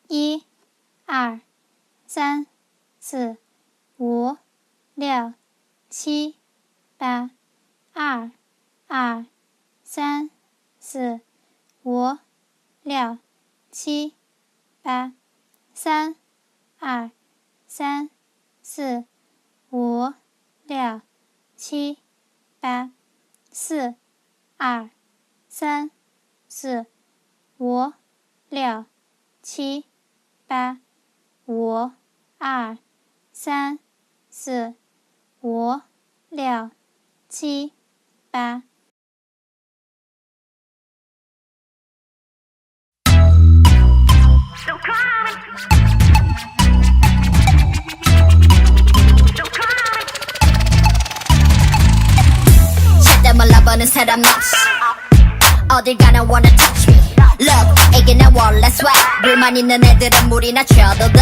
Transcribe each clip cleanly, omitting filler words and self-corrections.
1、2、3、4、5、6、7、8、2、2、3、4、5、6、7、8、3、2、3、4、5、6、7、8、4、2、3、4、5、6、7、8、5、2、3、4、5、6、7、8。절대 몰라보는 사람 없이 어딜 가나 wanna touch me Look 이게 내 원래 swag 불만 있는 애들은 물이나 줘도 돼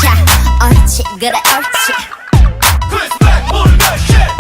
자 옳지 그래 옳지 Chris Black 모르는 shit